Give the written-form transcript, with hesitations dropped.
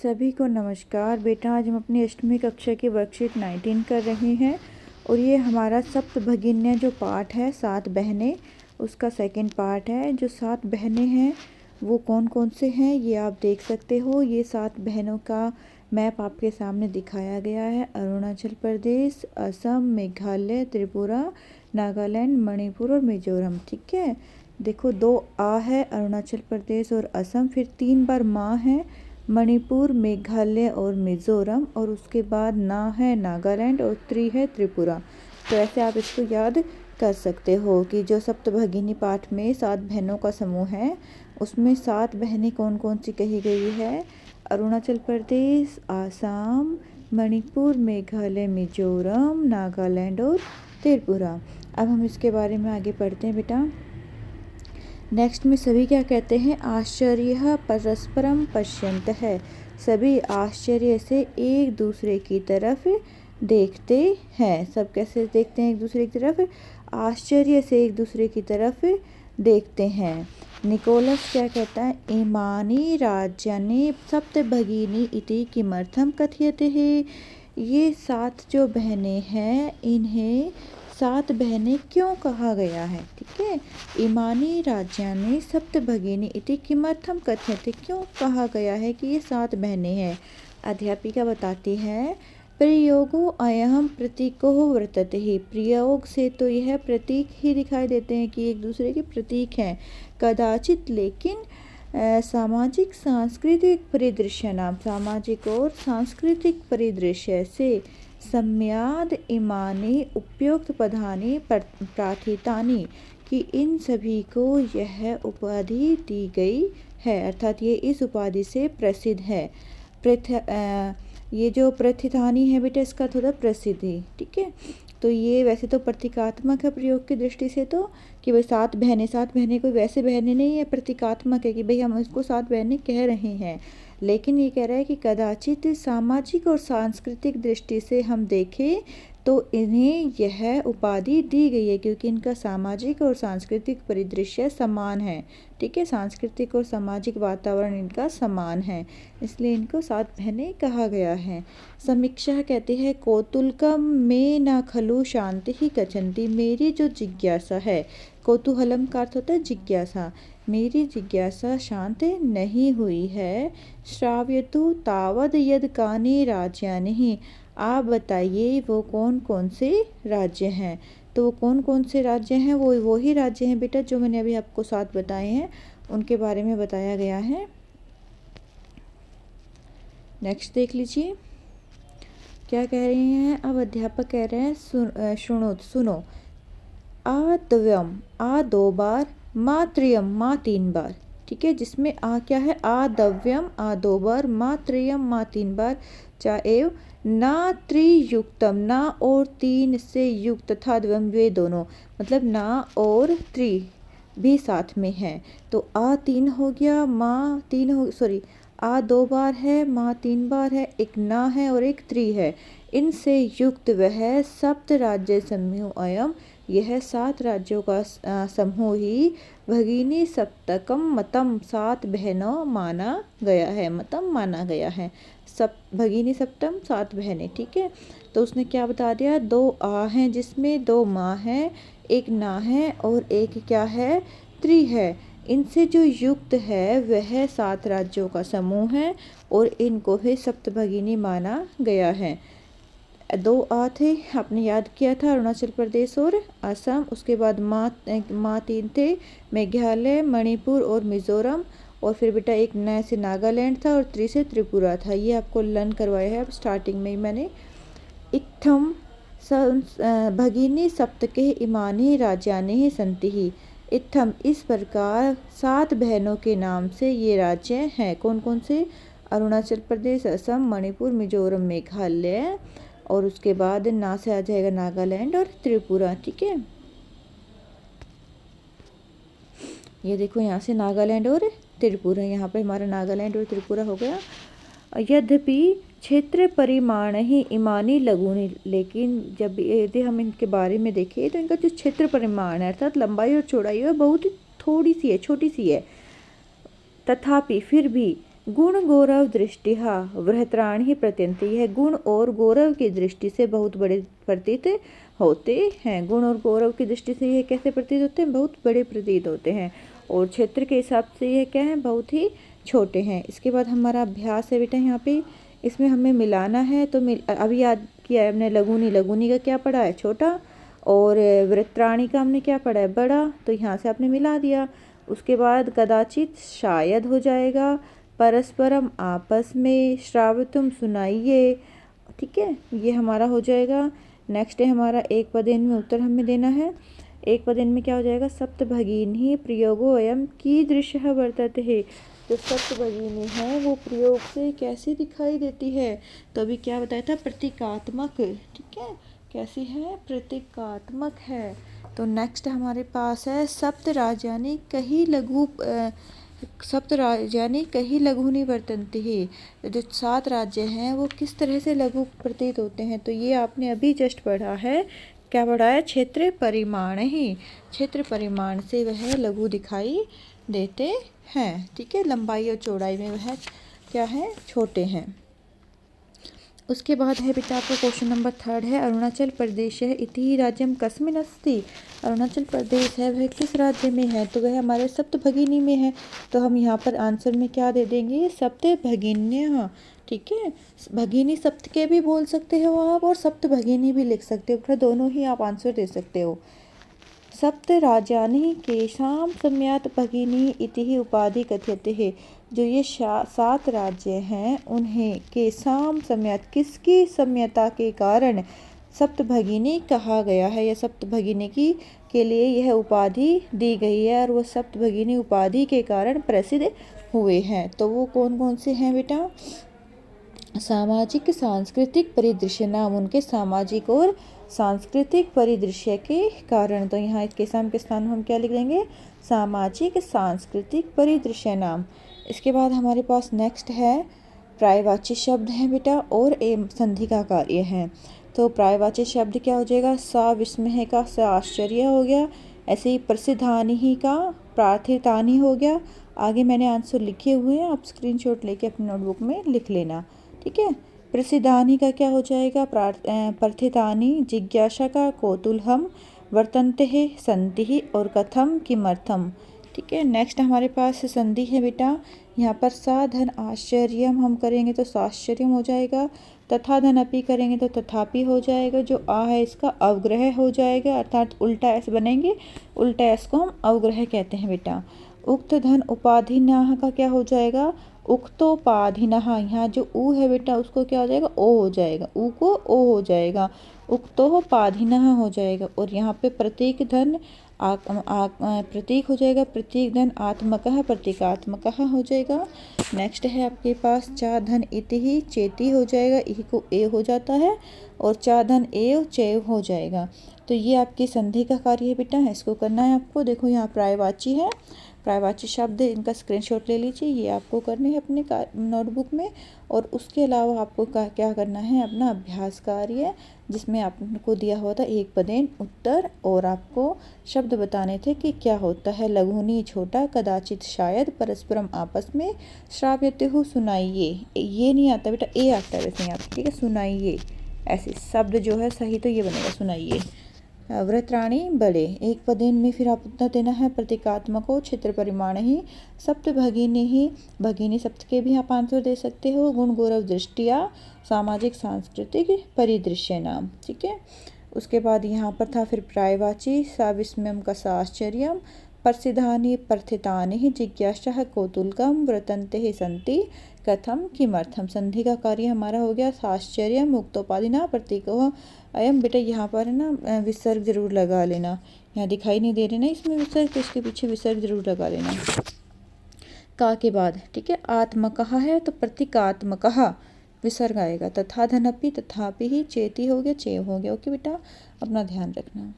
सभी को नमस्कार। बेटा आज हम अपनी अष्टमी कक्षा की वर्कशीट 19 कर रहे हैं और ये हमारा सप्तभगिन्या जो पाठ है 7 बहनें, उसका सेकंड पार्ट है। जो 7 बहनें हैं वो कौन कौन से हैं ये आप देख सकते हो। ये 7 बहनों का मैप आपके सामने दिखाया गया है। अरुणाचल प्रदेश, असम, मेघालय, त्रिपुरा, नागालैंड, मणिपुर और मिजोरम। ठीक है, देखो 2 आ है अरुणाचल प्रदेश और असम, फिर 3 बार माँ है मणिपुर, मेघालय और मिज़ोरम, और उसके बाद ना है नागालैंड और 3 है त्रिपुरा। तो ऐसे आप इसको याद कर सकते हो कि जो सप्तभगिनी पाठ में 7 बहनों का समूह है उसमें 7 बहनें कौन कौन सी कही गई है। अरुणाचल प्रदेश, आसाम, मणिपुर, मेघालय, मिजोरम, नागालैंड और त्रिपुरा। अब हम इसके बारे में आगे पढ़ते हैं बेटा। नेक्स्ट में सभी क्या कहते हैं, आश्चर्य परस्परम पश्यन्त है। सभी आश्चर्य से एक दूसरे की तरफ देखते हैं। सब कैसे देखते हैं एक दूसरे की तरफ, आश्चर्य से एक दूसरे की तरफ देखते हैं। निकोलस क्या कहता है, इमानी राज्यानि सप्तभगिनी इति किमर्थम कथ्यते है। ये 7 जो बहनें हैं इन्हें 7 बहनें क्यों कहा गया है। ठीक है, इमानी राज्यानि सप्तभगिनी इति किमर्थम कथ्यते, क्यों कहा गया है कि ये 7 बहनें हैं। अध्यापिका बताती है, प्रयोगो अयम प्रतीको वर्तते ही। प्रयोग से तो यह प्रतीक ही दिखाई देते हैं कि एक दूसरे के प्रतीक हैं। कदाचित लेकिन सामाजिक सांस्कृतिक परिदृश्य नाम, सामाजिक और सांस्कृतिक परिदृश्य से सम्याद इमानी उपयुक्त पदानी प्रार्थितानी, कि इन सभी को यह उपाधि दी गई है, अर्थात ये इस उपाधि से प्रसिद्ध है। ये जो प्रथितानी है बेटा इसका थोड़ा प्रसिद्धि। ठीक है, तो ये वैसे तो प्रतीकात्मक है प्रयोग की दृष्टि से, तो कि भाई 7 बहनें कोई वैसे बहनें नहीं है, प्रतीकात्मक है कि भाई हम इसको 7 बहनें कह रहे हैं। लेकिन ये कह रहा है कि कदाचित सामाजिक और सांस्कृतिक दृष्टि से हम देखें तो इन्हें यह उपाधि दी गई है क्योंकि इनका सामाजिक और सांस्कृतिक परिदृश्य समान है। ठीक है, सांस्कृतिक और सामाजिक वातावरण इनका समान है, इसलिए इनको 7 बहनें कहा गया है। समीक्षा कहते हैं, कौतुलकम में न खलु शांति ही कचंती। मेरी जो जिज्ञासा है, कौतूहलम का अर्थ होता है जिज्ञासा, मेरी जिज्ञासा शांत नहीं हुई है। श्राव्यतु तावद यद कानि राज्यानि, आप बताइए वो कौन कौन से राज्य हैं। तो वो कौन कौन से राज्य हैं, वो वही राज्य हैं बेटा जो मैंने अभी आपको 7 बताए हैं, उनके बारे में बताया गया है। नेक्स्ट देख लीजिए क्या कह रहे हैं। अब अध्यापक कह रहे हैं, सुनो। आदव्यम, आ 2 बार, मात्रियम, माँ 3 बार। ठीक है, जिसमें आ क्या है, आदव्यम, आ 2 बार, मात्रियम, माँ 3 बार, चाएव ना त्रियुक्तम, ना और 3 से युक्त तथा द्वम, वे दोनों, मतलब ना और त्रि भी साथ में है। तो आ 3 हो गया, माँ 3 हो, सॉरी आ 2 बार है, माँ 3 बार है, एक ना है और एक त्रि है। इनसे युक्त वह सप्त राज्य समूह अयम, यह 7 राज्यों का समूह ही भगिनी सप्तकम मतम, 7 बहनों माना गया है, मतम माना गया है। सब भगिनी सप्तम 7 बहनें। ठीक है, तो उसने क्या बता दिया, 2 आ हैं जिसमें 2 माँ हैं, एक ना है और एक क्या है, त्रि है। इनसे जो युक्त है वह 7 राज्यों का समूह है और इनको ही सप्तभगिनी माना गया है। 2 आ थे, आपने याद किया था, अरुणाचल प्रदेश और असम। उसके बाद माँ 3 थे, मेघालय, मणिपुर और मिजोरम। और फिर बेटा एक नए से नागालैंड था और 3 से त्रिपुरा था। ये आपको लर्न करवाया है अब स्टार्टिंग में ही मैंने। इत्थम भगिनी सप्तके इमानी राज्यानि ही संति ही। इत्थम, इस प्रकार 7 बहनों के नाम से ये राज्य हैं। कौन कौन से, अरुणाचल प्रदेश, असम, मणिपुर, मिजोरम, मेघालय, और उसके बाद ना से आ जाएगा नागालैंड और त्रिपुरा। ठीक है, ये देखो यहाँ से नागालैंड और त्रिपुरा, यहाँ पे हमारा नागालैंड और त्रिपुरा हो गया। यद्यपि क्षेत्र परिमाण ही इमानी लघुनी, लेकिन जब यदि हम इनके बारे में देखें तो इनका जो क्षेत्र परिमाण है अर्थात लंबाई और चौड़ाई है बहुत थोड़ी सी है, छोटी सी है। तथापि फिर भी गुण गौरव दृष्टिहा बृहत्राणि प्रत्यंति, यह गुण और गौरव की दृष्टि से बहुत बड़े प्रतीत होते हैं। गुण और गौरव की दृष्टि से यह कैसे प्रतीत होते हैं? बहुत बड़े प्रतीत होते हैं। और क्षेत्र के हिसाब से यह क्या है? बहुत ही छोटे हैं। इसके बाद हमारा अभ्यास है बेटा, यहाँ पे इसमें हमें मिलाना है। तो अभी याद किया है हमने लघुनी, लघुनी का क्या पढ़ा है? छोटा। और वृत्राणी का हमने क्या पढ़ा है? बड़ा। तो यहाँ से आपने मिला दिया। उसके बाद कदाचित शायद हो जाएगा, परस्परम आपस में, श्रावतुम सुनाइए, ठीक है, ये हमारा हो जाएगा। नेक्स्ट है हमारा एक पदेन में उत्तर हमें देना है। एक पदेन में क्या हो जाएगा? सप्तभगिनी प्रयोगो अयम कीदृशः वर्तते है। जो सप्तभगिनी है वो प्रयोग से कैसी दिखाई देती है? तो अभी क्या बताया था? प्रतीकात्मक, ठीक है, कैसी है? प्रतीकात्मक है। तो नेक्स्ट हमारे पास है सप्त राजानी कही लघु सप्त राजानी कही लघुनी वर्तन्ते है। जो 7 राज्य हैं वो किस तरह से लघु प्रतीत होते हैं? तो ये आपने अभी जस्ट पढ़ा है। क्या पढ़ा है? क्षेत्र परिमाण ही, क्षेत्र परिमाण से वह लघु दिखाई देते हैं, ठीक है। लंबाई और चौड़ाई में वह क्या है? छोटे हैं। उसके बाद है बेटा आपका क्वेश्चन नंबर 3 है, अरुणाचल प्रदेश है इति राज्यम कस्मिन् अस्ति। अरुणाचल प्रदेश है वह किस राज्य में है? तो वह हमारे सप्तभगिनी में है। तो हम यहाँ पर आंसर में क्या दे देंगे? सप्तभगिन्यः, ठीक है। भगिनी सप्त के भी बोल सकते हो आप और सप्तभगिनी भी लिख सकते हो, फिर दोनों ही आप आंसर दे सकते हो। सप्त राजानि केषां सम्यत भगिनी इति उपाधि कथ्यते है। जो ये 7 राज्य हैं उन्हें केषां सम्यत, किसकी सम्यता के कारण सप्तभगिनी कहा गया है, या सप्तभगिनी की के लिए यह उपाधि दी गई है और वह सप्तभगिनी उपाधि के कारण प्रसिद्ध हुए हैं। तो वो कौन कौन से हैं बेटा? सामाजिक सांस्कृतिक परिदृश्य नाम, उनके सामाजिक और सांस्कृतिक परिदृश्य के कारण। तो यहाँ इसके साम के स्थान में हम क्या लिख देंगे? सामाजिक सांस्कृतिक परिदृश्य नाम। इसके बाद हमारे पास नेक्स्ट है पर्यायवाची शब्द है बेटा और एवं संधि का कार्य है। तो पर्यायवाची शब्द क्या हो जाएगा? सा विस्मय का सा आश्चर्य हो गया। ऐसे ही प्रसिद्धानि ही का प्रार्थितानि हो गया। आगे मैंने आंसर लिखे हुए हैं, आप स्क्रीनशॉट लेके अपनी नोटबुक में लिख लेना, ठीक है। प्रसिद्धानि का क्या हो जाएगा? प्रार्थितानि, जिज्ञासा का कौतूहलम, वर्तन्ते है संधि और कथम किमर्थम, ठीक है। नेक्स्ट हमारे पास संधि है बेटा, यहाँ पर सा धन आश्चर्यम हम करेंगे तो साश्चर्यम हो जाएगा। तथा धन अपि करेंगे तो तथापि हो जाएगा। जो आ है इसका अवग्रह हो जाएगा, अर्थात उल्टा एस बनेंगे। उल्टा एस को हम अवग्रह कहते हैं बेटा। उक्त धन उपाधिनः का क्या हो जाएगा? उक्तोपाधिनः। यहाँ जो ऊ है बेटा उसको क्या हो जाएगा? ओ हो जाएगा, ऊ को ओ हो जाएगा, उक्तोपाधिनः हो जाएगा। और यहाँ पे प्रतीक धन प्रतीक हो जाएगा, प्रतीक धन आत्मकः प्रतीकात्मकः हो जाएगा। नेक्स्ट है आपके पास चा धन इति ही चेती हो जाएगा, ई को ए हो जाता है और चा धन एव चैव हो जाएगा। तो ये आपकी संधि का कार्य है बेटा, इसको करना है आपको। देखो यहाँ पर्यायवाची है, पर्यायवाची शब्द इनका स्क्रीनशॉट ले लीजिए, ये आपको करने हैं अपने नोटबुक में। और उसके अलावा आपको क्या करना है? अपना अभ्यास कार्य जिसमें आपको दिया हुआ था एक पदेन उत्तर, और आपको शब्द बताने थे कि क्या होता है लघुनी छोटा, कदाचित शायद, परस्परम आपस में, श्राव्यते हो सुनाइए। ये नहीं आता बेटा, ए आता है वैसे यहाँ पे, ठीक है। सुनाइए ऐसे शब्द जो है सही तो ये बनेगा सुनाइए। वृत्राणी बड़े, एक पदेन में फिर आप उत्तर देना है प्रतीकात्मक हो, क्षेत्र परिमाण ही, सप्त भगिनी ही, भगिनी सप्त के भी आप आंसर दे सकते हो। गुण गौरव दृष्टिया, सामाजिक सांस्कृतिक परिदृश्य नाम, ठीक है। उसके बाद यहाँ पर था फिर पर्यायवाची, सा विस्मयम का सा आश्चर्यम, प्रसिद्धानि प्रथितानि ही, जिज्ञासा कौतूहलम, वर्तन्ते ही संति, कथम किमर्थम। संधि का कार्य हमारा हो गया साश्चर्य, मुक्तोपाधिना प्रतीको अयम। बेटा यहाँ पर है ना विसर्ग जरूर लगा लेना, यहाँ दिखाई नहीं दे रहे ना इसमें विसर्ग, तो इसके पीछे विसर्ग जरूर लगा लेना का के बाद, ठीक है। आत्मकः है तो प्रतीकात्मकः विसर्ग आएगा। तथा धनपि, तथापि ही, चेती हो गया, चेव हो गया। ओके बेटा, अपना ध्यान रखना।